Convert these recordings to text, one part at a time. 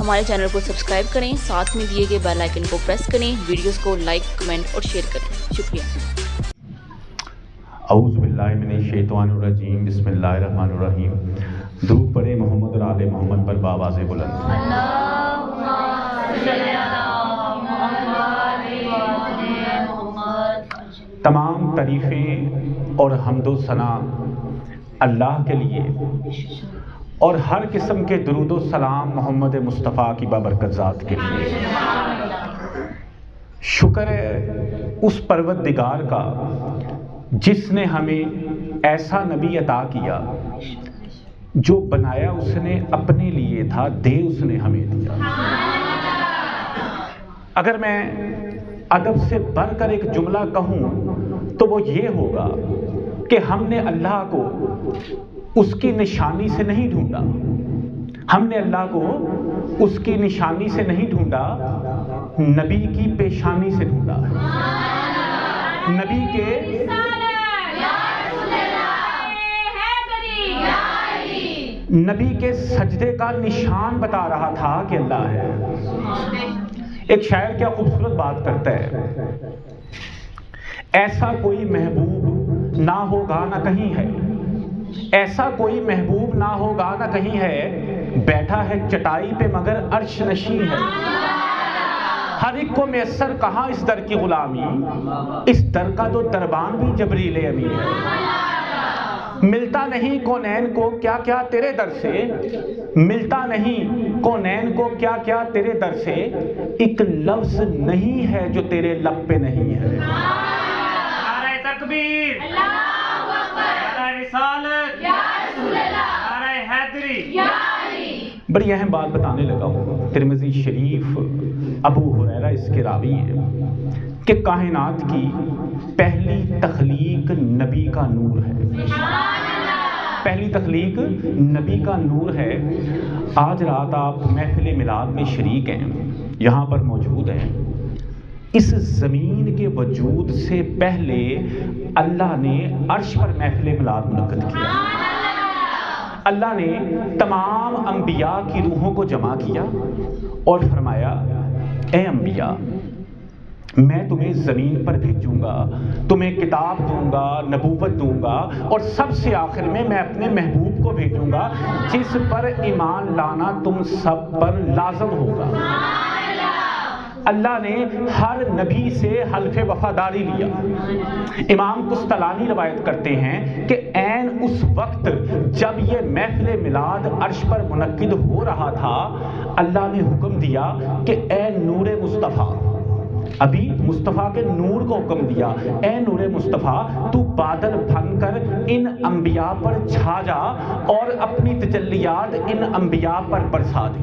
ہمارے چینل کو سبسکرائب کریں، ساتھ میں دیے گئے بیل آئکن کو پریس کریں، ویڈیوز کو لائک، کمنٹ اور شیئر کریں۔ شکریہ۔ اعوذ باللہ من الشیطان الرجیم، بسم اللہ الرحمن الرحیم۔ درود پڑھیں محمد اور آل محمد پر بآواز بلند۔ تمام تعریفیں اور حمد و ثنا اللہ کے لیے اور ہر قسم کے درود و سلام محمد مصطفیٰ کی بابرکت ذات کے لیے۔ شکر ہے اس پروردگار کا جس نے ہمیں ایسا نبی عطا کیا جو بنایا اس نے اپنے لیے تھا، دے اس نے ہمیں دیا۔ اگر میں ادب سے بڑھ کر ایک جملہ کہوں تو وہ یہ ہوگا کہ ہم نے اللہ کو اس کی نشانی سے نہیں ڈھونڈا، ہم نے اللہ کو اس کی نشانی سے نہیں ڈھونڈا، نبی کی پیشانی سے ڈھونڈا۔ نبی کے سجدے کا نشان بتا رہا تھا کہ اللہ ہے۔ ایک شاعر کیا خوبصورت بات کرتا ہے، ایسا کوئی محبوب نہ ہوگا نہ کہیں ہے، ایسا کوئی محبوب نہ ہوگا نہ کہیں ہے، بیٹھا ہے چٹائی پہ مگر عرش نشین ہے۔ ہر ایک کو میسر کہاں اس در کی غلامی، اس در کا تو دربان بھی جبریل امین ہے۔ ملتا نہیں کونین کو کیا کیا تیرے در سے، ملتا نہیں کونین کو کیا کیا تیرے در سے، ایک لفظ نہیں ہے جو تیرے لب پہ نہیں ہے۔ نعرہ تکبیر، اللہ اکبر، نعرہ رسالت، یا رسول اللہ، نعرہ حیدری، یا علی۔ بڑی اہم بات بتانے لگا ہوں، ترمذی شریف ابو ہریرہ اس کے راوی ہیں کہ کائنات کی پہلی تخلیق نبی کا نور ہے۔ پہلی تخلیق نبی کا نور ہے۔ آج رات آپ محفل میلاد میں شریک ہیں، یہاں پر موجود ہیں۔ اس زمین کے وجود سے پہلے اللہ نے عرش پر محفل میلاد منعقد کیا۔ اللہ نے تمام انبیاء کی روحوں کو جمع کیا اور فرمایا، اے انبیاء، میں تمہیں زمین پر بھیجوں گا، تمہیں کتاب دوں گا، نبوت دوں گا، اور سب سے آخر میں اپنے محبوب کو بھیجوں گا جس پر ایمان لانا تم سب پر لازم ہوگا۔ اللہ نے ہر نبی سے حلف وفاداری لیا۔ امام قسطلانی روایت کرتے ہیں کہ عین اس وقت جب یہ محفل میلاد عرش پر منعقد ہو رہا تھا، اللہ نے حکم دیا کہ اے نور مصطفیٰ، ابھی مصطفیٰ کے نور کو حکم دیا، اے نور مصطفیٰ تو بادل بن کر ان انبیاء پر چھا جا اور اپنی تجلیات ان انبیاء پر برسا دے۔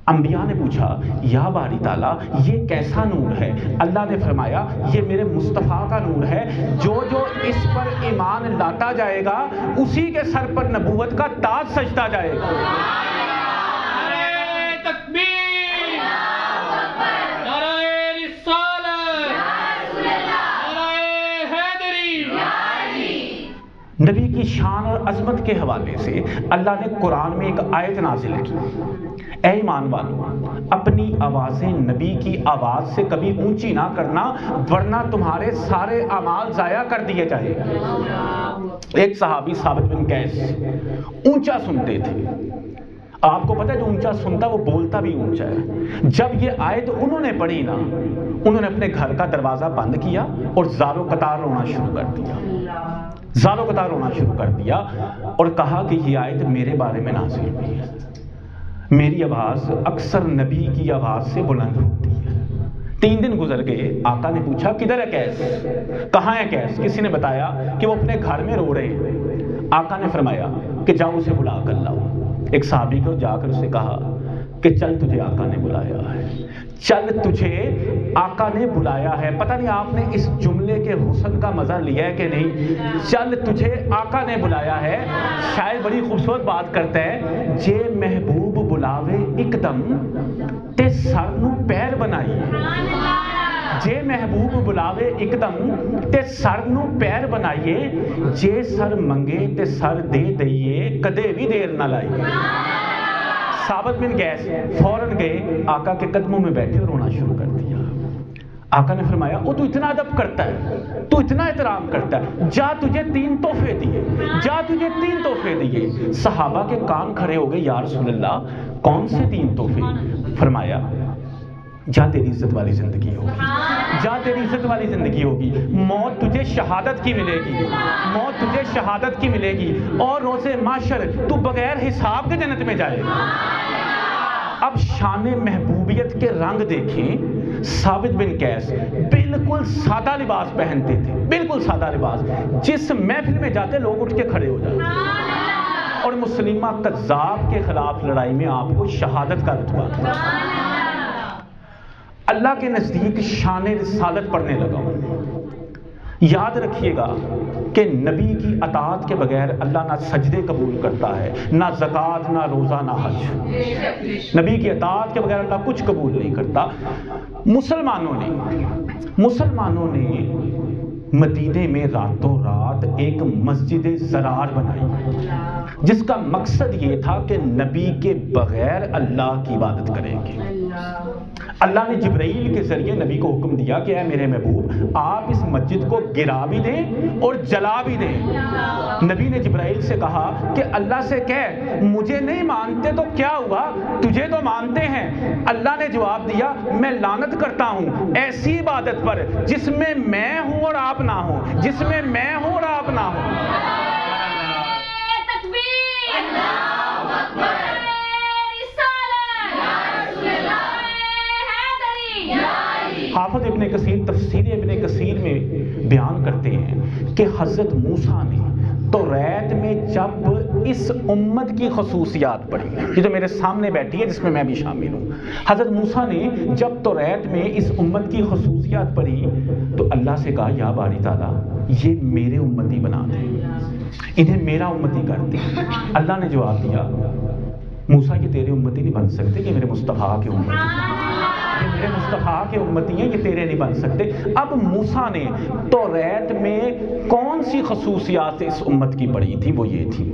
انبیاء نے پوچھا، یا باری تعالیٰ یہ کیسا نور ہے؟ اللہ نے فرمایا، یہ میرے مصطفیٰ کا نور ہے، جو اس پر ایمان لاتا جائے گا اسی کے سر پر نبوت کا تاج سجتا جائے گا۔ نعرہ تکبیر، نعرہ رسالت، نعرہ حیدری، نبی کی شان اور عظمت کے حوالے سے اللہ نے قرآن میں ایک آیت نازل کی، اے ایمان والو، اپنی آوازیں نبی کی آواز سے کبھی اونچی نہ کرنا ورنہ تمہارے سارے اعمال ضائع کر دیے جائیں گے۔ ایک صحابی ثابت بن قیس اونچا سنتے تھے۔ آپ کو پتہ ہے جو اونچا سنتا وہ بولتا بھی اونچا ہے۔ جب یہ آیت انہوں نے پڑھی نا، انہوں نے اپنے گھر کا دروازہ بند کیا اور زاروں قطار رونا شروع کر دیا، زاروں قطار رونا شروع کر دیا اور کہا کہ یہ آیت میرے بارے میں نازل ہوئی ہے، میری آواز اکثر نبی کی آواز سے بلند ہوتی ہے۔ 3 دن گزر گئے، آقا نے پوچھا کدھر ہے قیس، کہاں ہے قیس؟ کسی نے بتایا کہ وہ اپنے گھر میں رو رہے ہیں۔ آقا نے فرمایا کہ جاؤ اسے بلا کر لاؤ۔ ایک صحابی کو جا کر اسے کہا کہ چل تجھے آقا نے بلایا ہے، چل تجھے آقا نے بلایا ہے۔ پتہ نہیں آپ نے اس جملے کے حسن کا مزہ لیا ہے کہ نہیں، چل تجھے آقا نے بلایا ہے۔ شاعر بڑی خوبصورت بات کرتا ہے، جے محبوب بلاوے ایک دم تے سر نو پیر بنائیے، جے محبوب بلاوے ایک دم تے سر نو پیر بنائیے، جے سر منگے تے سر دے دئیے کدے بھی دیر نہ لائیے۔ ثابت بن قیس فوراً گئے آقا کے قدموں میں بیٹھے اور رونا شروع کر دیا۔ آقا نے فرمایا او تو اتنا ادب کرتا ہے، تو اتنا احترام کرتا ہے، جا تجھے 3 تحفے دیے، جا تجھے 3 تحفے دیے۔ صحابہ کے کان کھڑے ہو گئے، یا رسول اللہ کون سے 3 تحفے؟ فرمایا جا تیری عزت والی زندگی ہوگی، جا تیری عزت والی زندگی ہوگی، موت تجھے شہادت کی ملے گی، موت تجھے شہادت کی ملے گی، اور روز محشر تو بغیر حساب کے جنت میں جائے گا۔ اب شان محبوبیت کے رنگ دیکھیں، ثابت بن قیس بالکل سادہ لباس پہنتے تھے، بالکل سادہ لباس، جس محفل میں جاتے لوگ اٹھ کے کھڑے ہو جاتے، اور مسلمہ کذاب کے خلاف لڑائی میں آپ کو شہادت کا رتبہ تھا۔ اللہ کے نزدیک شان رسالت پڑھنے لگا ہوں۔ یاد رکھیے گا کہ نبی کی اطاعت کے بغیر اللہ نہ سجدے قبول کرتا ہے، نہ زکوٰۃ، نہ روزہ، نہ حج۔ نبی کی اطاعت کے بغیر اللہ کچھ قبول نہیں کرتا۔ مسلمانوں نے مدینے میں راتوں رات ایک مسجد زرار بنائی، جس کا مقصد یہ تھا کہ نبی کے بغیر اللہ کی عبادت کریں گے۔ اللہ نے جبرائیل کے ذریعے نبی کو حکم دیا کہ اے میرے محبوب آپ اس مسجد کو گرا بھی دیں اور جلا بھی دیں۔ نبی نے جبرائیل سے کہا کہ اللہ سے کہہ مجھے نہیں مانتے تو کیا ہوا، تجھے تو مانتے ہیں۔ اللہ نے جواب دیا میں لعنت کرتا ہوں ایسی عبادت پر جس میں میں ہوں اور آپ نہ ہوں، جس میں میں ہوں اور آپ نہ ہوں۔ حافظ ابن کثیر تفسیر ابن کثیر میں بیان کرتے ہیں کہ حضرت موسیٰ نے توریت میں جب اس امت کی خصوصیات پڑھی، یہ جو میرے سامنے بیٹھی ہے جس میں میں بھی شامل ہوں، حضرت موسیٰ نے جب توریت میں اس امت کی خصوصیات پڑھی تو اللہ سے کہا یا باری تعالیٰ یہ میرے امتی بنا دے، انہیں میرا امتی کر دے۔ اللہ نے جواب دیا موسیٰ یہ تیرے امتی نہیں بن سکتے، یہ میرے مصطفیٰ کے امتی ہیں، میرے مصطفیٰ کے امتی ہیں، یہ تیرے نہیں بن سکتے۔ اب موسیٰ نے توریت میں کون سی خصوصیات اس امت کی پڑھی تھی؟ وہ یہ تھی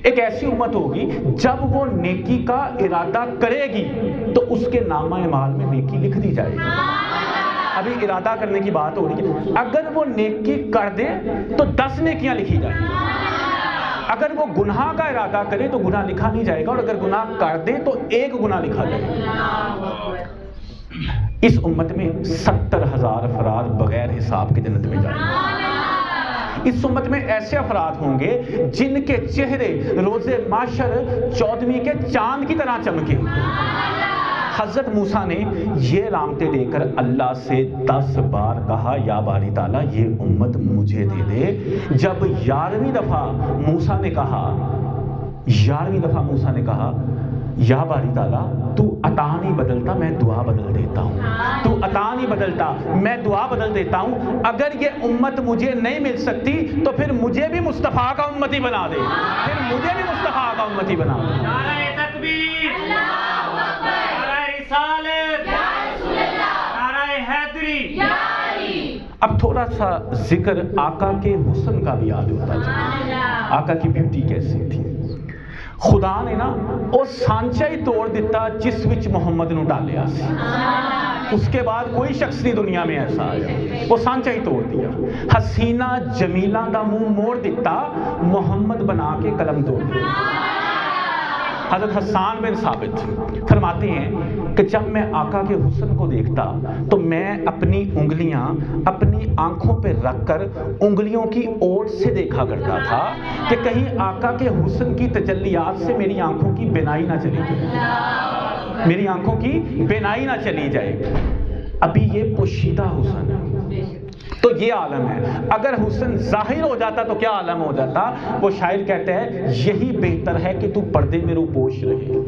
ایک ایسی امت ہوگی جب وہ نیکی کا ارادہ کرے گی تو اس کے نامہ اعمال میں نیکی لکھ دی جائے گی۔ ابھی ارادہ کرنے کی بات ہو رہی ہے، اگر وہ نیکی کر دے تو 10 نیکیاں لکھی جائیں گی، اگر وہ گناہ کا ارادہ کرے تو گناہ لکھا نہیں جائے گا، اور اگر گناہ کر دے تو 1 گناہ لکھا جائے گا۔ اس امت میں 70,000 افراد بغیر حساب کے جنت میں جائیں گے۔ اس امت میں ایسے افراد ہوں گے جن کے چہرے روز محشر 14ویں کے چاند کی طرح چمکے۔ حضرت موسیٰ نے یہ علامتیں دے کر اللہ سے 10 بار کہا یا باری تعالیٰ یہ امت مجھے دے دے۔ جب 11ویں دفعہ موسیٰ نے کہا یا باری تعالیٰ تو عطا نہیں بدلتا میں دعا بدل دیتا ہوں، تو عطا نہیں بدلتا میں دعا بدل دیتا ہوں، اگر یہ امت مجھے نہیں مل سکتی تو پھر مجھے بھی مصطفیٰ کا امتی بنا دے، پھر مجھے بھی مصطفیٰ کا امتی بنا دے۔ نعرہ تکبیر، اللہ اکبر، نعرہ رسالت، یا رسول اللہ، نعرہ حیدری، یا علی۔ اب تھوڑا سا ذکر آقا کے حسن کا بھی یاد ہوتا چلا، آقا کی بیوٹی کیسی تھی۔ خدا نے نا وہ سانچا ہی توڑ دیتا جس وچ محمد نو ڈالیا سی، اس کے بعد کوئی شخص نہیں دنیا میں ایسا آیا، وہ سانچا ہی توڑ دیا۔ حسینہ جمیلہ دا منہ موڑ دیتا، محمد بنا کے قلم توڑ دیا۔ حضرت حسان بن ثابت فرماتے ہیں کہ جب میں آقا کے حسن کو دیکھتا تو میں اپنی انگلیاں اپنی آنکھوں پہ رکھ کر انگلیوں کی اوٹ سے دیکھا کرتا تھا کہ کہیں آقا کے حسن کی تجلیات سے میری آنکھوں کی بینائی نہ چلی جائے، میری آنکھوں کی بینائی نہ چلی جائے۔ ابھی یہ پوشیدہ حسن ہے تو یہ عالم ہے، اگر حسن ظاہر ہو جاتا تو کیا عالم ہو جاتا۔ وہ شاعر کہتے ہیں یہی بہتر ہے کہ تو پردے میں روپوش رہے،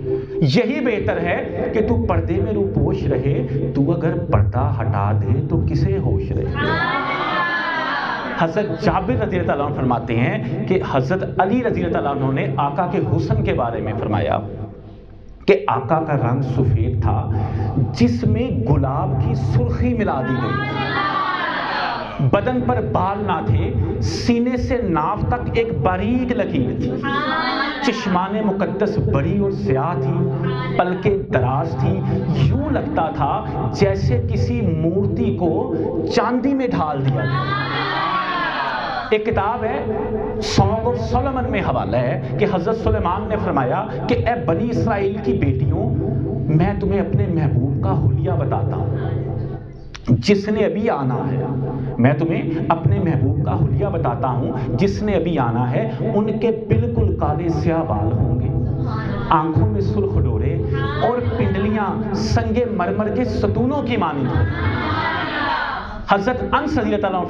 یہی بہتر ہے کہ تو پردے میں روپوش رہے، تو اگر پردہ ہٹا دے تو کسے ہوش رہے۔ حضرت جابر رضی اللہ عنہ فرماتے ہیں کہ حضرت علی رضی اللہ عنہ نے آقا کے حسن کے بارے میں فرمایا کہ آقا کا رنگ سفید تھا جس میں گلاب کی سرخی ملا دی گئی، بدن پر بال نہ تھے، سینے سے ناف تک ایک باریک لکیر تھی۔ چشمان مقدس بڑی اور سیاہ تھی، پلکیں دراز تھی، یوں لگتا تھا جیسے کسی مورتی کو چاندی میں ڈھال دیا گیا۔ ایک کتاب ہے سانگ آف سولومن میں حوالہ ہے کہ حضرت سلیمان نے فرمایا کہ اے بنی اسرائیل کی بیٹیوں، میں تمہیں اپنے محبوب کا حلیہ بتاتا ہوں جس نے ابھی آنا ہے، میں تمہیں اپنے محبوب کا حلیہ بتاتا ہوں جس نے ابھی آنا ہے۔ ان کے بالکل کالے سیاہ بال ہوں گے، آنکھوں میں سرخ ڈورے اور پنڈلیاں سنگ مرمر کے ستونوں کی مانند ہیں۔ حضرت انس رضی اللہ عنہ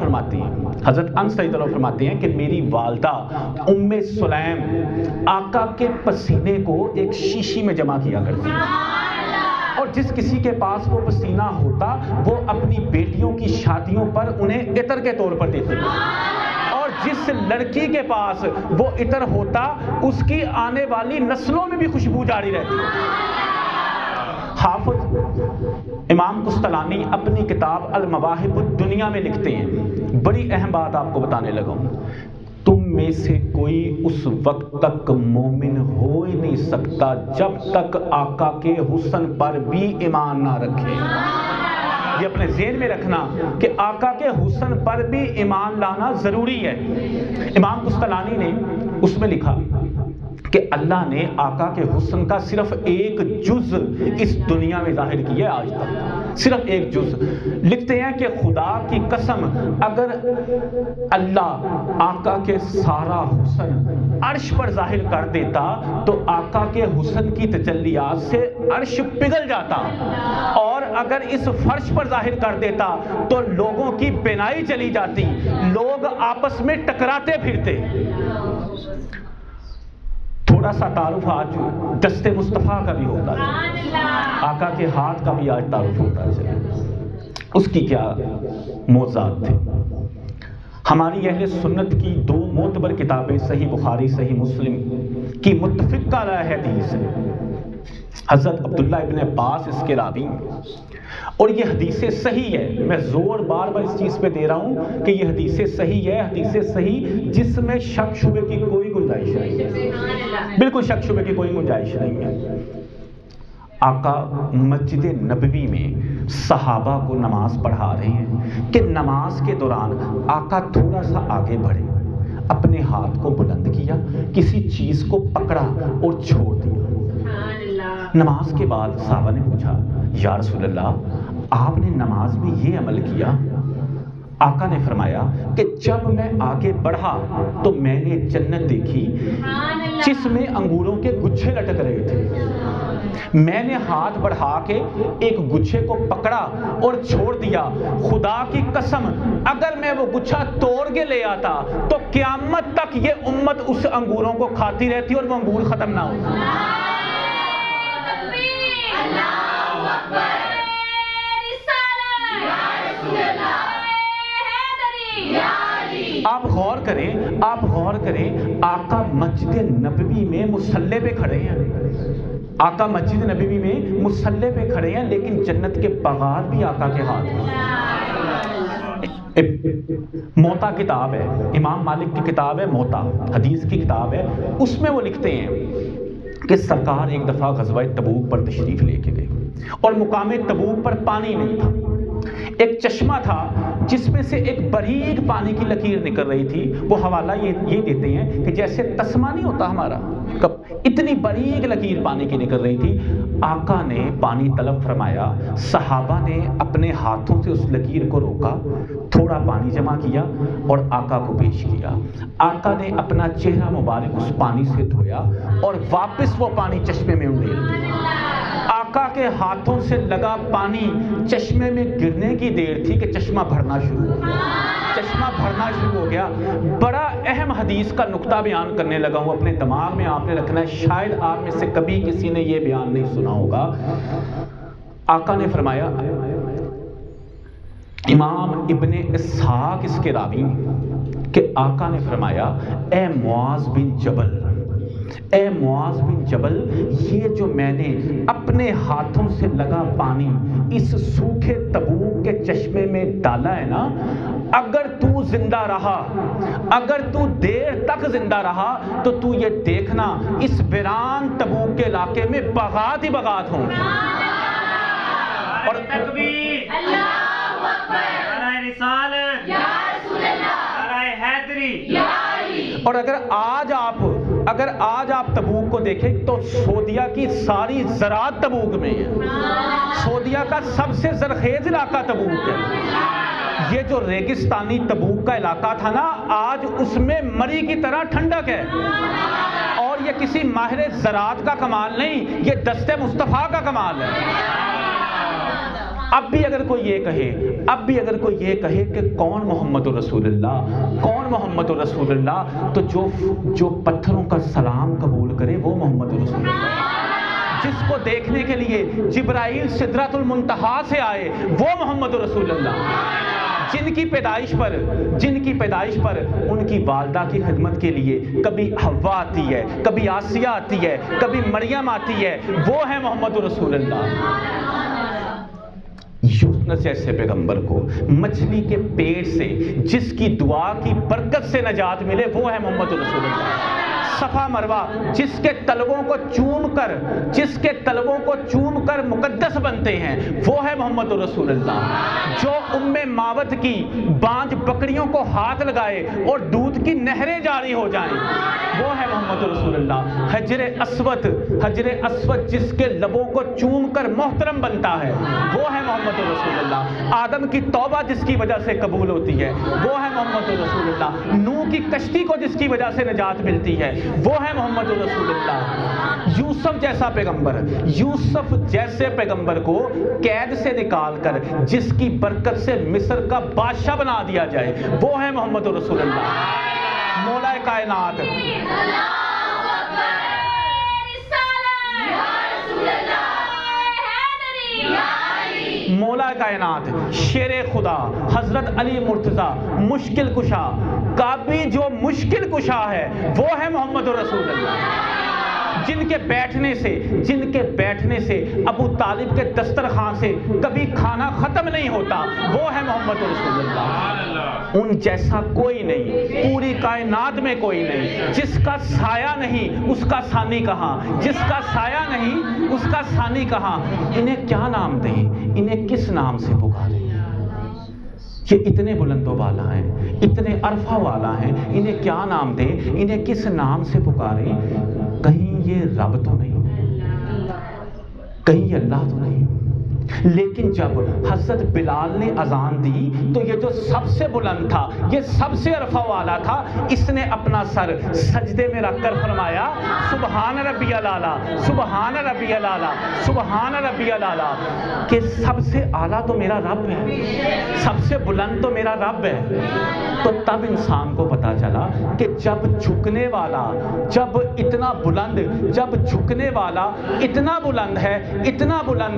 فرماتے ہیں کہ میری والدہ ام سلیم آقا کے پسینے کو ایک شیشی میں جمع کیا کرتی اور جس کسی کے پاس وہ پسینہ ہوتا وہ اپنی بیٹیوں کی شادیوں پر انہیں عطر کے طور پر دیتی، اور جس لڑکی کے پاس وہ عطر ہوتا اس کی آنے والی نسلوں میں بھی خوشبو جاری رہتی۔ حافظ امام قسطلانی اپنی کتاب المواہب الدنیا میں لکھتے ہیں، بڑی اہم بات آپ کو بتانے لگا ہوں، تم میں سے کوئی اس وقت تک مومن ہو ہی نہیں سکتا جب تک آقا کے حسن پر بھی ایمان نہ رکھے۔ یہ اپنے ذہن میں رکھنا کہ آقا کے حسن پر بھی ایمان لانا ضروری ہے۔ امام قسطلانی نے اس میں لکھا کہ اللہ نے آقا کے حسن کا صرف ایک جز اس دنیا میں ظاہر کیا ہے آج تک، صرف ایک جز۔ لکھتے ہیں کہ خدا کی قسم اگر اللہ آقا کے سارا حسن عرش پر ظاہر کر دیتا تو آقا کے حسن کی تجلیات سے عرش پگھل جاتا، اور اگر اس فرش پر ظاہر کر دیتا تو لوگوں کی بینائی چلی جاتی، لوگ آپس میں ٹکراتے پھرتے۔ تھوڑا سا تعارف آج دست مصطفیٰ کا بھی ہوتا ہے، آقا کے ہاتھ کا بھی آج تعارف ہوتا ہے، اس کی کیا معجزات تھے۔ ہماری اہل سنت کی دو معتبر کتابیں صحیح بخاری صحیح مسلم کی متفق علیہ حدیث ہے، حضرت عبداللہ ابن عباس اس کے راوی، اور یہ حدیث صحیح ہے۔ میں زور بار بار اس چیز پہ دے رہا ہوں کہ یہ حدیث صحیح ہے، حدیث صحیح جس میں شک شبے کی کوئی گنجائش نہیں ہے، بالکل شک شبے کی کوئی گنجائش نہیں ہے۔ آقا مسجد نبوی میں صحابہ کو نماز پڑھا رہے ہیں کہ نماز کے دوران آقا تھوڑا سا آگے بڑھے، اپنے ہاتھ کو بلند کیا، کسی چیز کو پکڑا اور چھوڑ دیا۔ نماز کے بعد صحابہ نے پوچھا یا رسول اللہ آپ نے نماز میں یہ عمل کیا؟ آقا نے فرمایا کہ جب میں آگے بڑھا تو میں نے جنت دیکھی جس میں انگوروں کے گچھے لٹک رہے تھے، میں نے ہاتھ بڑھا کے ایک گچھے کو پکڑا اور چھوڑ دیا، خدا کی قسم اگر میں وہ گچھا توڑ کے لے آتا تو قیامت تک یہ امت اس انگوروں کو کھاتی رہتی اور وہ انگور ختم نہ ہوتے۔ آپ غور کریں آقا مسجد نبوی میں مصلی پہ کھڑے ہیں، آقا مسجد نبوی میں مصلی پہ کھڑے ہیں، لیکن جنت کے باغات بھی آقا کے ہاتھ میں۔ موتا کتاب ہے، امام مالک کی کتاب ہے موتا، حدیث کی کتاب ہے، اس میں وہ لکھتے ہیں کہ سرکار ایک دفعہ غزوہ تبوک پر تشریف لے کے گئے اور مقام تبوک پر پانی نہیں تھا، ایک چشمہ تھا جس میں سے ایک باریک پانی کی لکیر نکل رہی تھی۔ وہ حوالہ یہ دیتے ہیں کہ جیسے تسمہ نہیں ہوتا ہمارا کب، اتنی باریک لکیر پانی کی نکل رہی تھی۔ آقا نے پانی طلب فرمایا، صحابہ نے اپنے ہاتھوں سے اس لکیر کو روکا، تھوڑا پانی جمع کیا اور آقا کو پیش کیا۔ آقا نے اپنا چہرہ مبارک اس پانی سے دھویا اور واپس وہ پانی چشمے میں انڈیل دیا۔ آقا کے ہاتھوں سے لگا پانی چشمے میں گرنے کی دیر تھی کہ چشمہ بھرنا شروع ہو گیا۔ بڑا اہم حدیث کا نقطہ بیان کرنے لگا ہوں، اپنے دماغ میں آپ نے رکھنا ہے، شاید آپ میں سے کبھی کسی نے یہ بیان نہیں سنا ہوگا۔ آقا نے فرمایا، امام ابن اسحاق اس کے راوی کہ آقا نے فرمایا، اے معاذ بن جبل، یہ جو میں نے اپنے ہاتھوں سے لگا پانی اس سوکھے تبوک کے چشمے میں ڈالا ہے نا، اگر تو زندہ رہا، اگر تو دیر تک زندہ رہا تو تو یہ دیکھنا اس ویران تبوک کے علاقے میں بغات ہی بغات ہوں گے۔ اور تکبیر، اللہ اکبر، نعرہ رسالت، یا رسول اللہ، نعرہ حیدری، یا علی۔ اور اگر آج آپ تبوک کو دیکھیں تو سعودیہ کی ساری زراعت تبوک میں ہے، سعودیہ کا سب سے زرخیز علاقہ تبوک ہے۔ یہ جو ریگستانی تبوک کا علاقہ تھا نا، آج اس میں مری کی طرح ٹھنڈک ہے، اور یہ کسی ماہر زراعت کا کمال نہیں، یہ دست مصطفیٰ کا کمال ہے۔ اب بھی اگر کوئی یہ کہے کہ کون محمد رسول اللہ، کون محمد رسول اللہ، تو جو پتھروں کا سلام قبول کرے وہ محمد رسول اللہ، جس کو دیکھنے کے لیے جبرائیل سدرۃ المنتہا سے آئے وہ محمد رسول اللہ، جن کی پیدائش پر ان کی والدہ کی خدمت کے لیے کبھی حوا آتی ہے، کبھی آسیہ آتی ہے، کبھی مریم آتی ہے، وہ ہے محمد رسول اللہ۔ یونس جیسے پیغمبر کو مچھلی کے پیٹ سے جس کی دعا کی برکت سے نجات ملے وہ ہے محمد رسول اللہ۔ صفا مروہ جس کے تلووں کو چوم کر مقدس بنتے ہیں وہ ہے محمد رسول اللہ۔ جو ام ماوت کی بانج بکریوں کو ہاتھ لگائے اور دودھ کی نہریں جاری ہو جائیں وہ ہے محمد رسول اللہ۔ حجر اسود جس کے لبوں کو چوم کر محترم بنتا ہے وہ ہے محمد رسول اللہ۔ آدم کی توبہ جس کی وجہ سے قبول ہوتی ہے وہ ہے محمد رسول اللہ۔ نوح کی کشتی کو جس کی وجہ سے نجات ملتی ہے وہ ہے محمد رسول اللہ۔ یوسف جیسے پیغمبر کو قید سے نکال کر جس کی برکت سے مصر کا بادشاہ بنا دیا جائے وہ ہے محمد رسول اللہ۔ مولا کائنات، مولا کائنات، شیر خدا حضرت علی مرتضیٰ مشکل کشا کا بھی جو مشکل کشا ہے وہ ہے محمد رسول اللہ۔ جن کے بیٹھنے سے ابو طالب کے دسترخوان سے کبھی کھانا ختم نہیں ہوتا وہ ہے محمد رسول اللہ۔ ان جیسا کوئی نہیں، پوری کائنات میں کوئی نہیں۔ جس کا سایہ نہیں اس کا ثانی کہاں، جس کا سایہ نہیں اس کا ثانی کہاں۔ انہیں کیا نام دیں، انہیں کس نام سے پکاریں؟ یہ اتنے بلند و بالا ہیں، اتنے عرفہ والا ہیں، انہیں کیا نام دیں، انہیں کس نام سے پکاریں؟ کہیں یہ رب تو نہیں، کہیں یہ اللہ تو نہیں۔ لیکن جب حضرت بلال نے اذان دی تو یہ جو سب سے بلند تھا، یہ سب سے عرفہ والا تھا، اس نے اپنا سر سجدے میں رکھ کر فرمایا سبحان ربی الاعلیٰ، سبحان ربی الاعلیٰ، سبحان ربی الاعلیٰ، کہ سب سے اعلیٰ تو میرا رب ہے، سب سے بلند تو میرا رب ہے۔ تو تب انسان کو پتا چلا کہ جب جھکنے والا، جب اتنا بلند، جب جھکنے والا اتنا بلند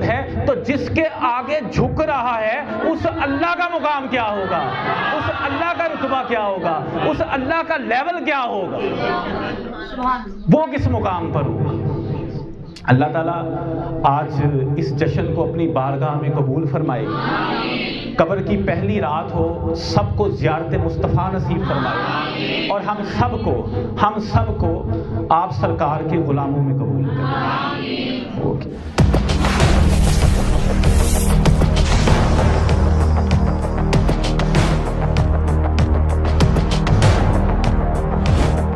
ہے تو جس کے آگے جھک رہا ہے اس اللہ کا مقام کیا ہوگا، اس اللہ کا رتبہ کیا ہوگا، اس اللہ کا لیول کیا ہوگا، وہ کس مقام پر ہوگا۔ اللہ تعالیٰ آج اس جشن کو اپنی بارگاہ میں قبول فرمائے، قبر کی پہلی رات ہو، سب کو زیارت مصطفیٰ نصیب فرمائے، اور ہم سب کو آپ سرکار کے غلاموں میں قبول کریں۔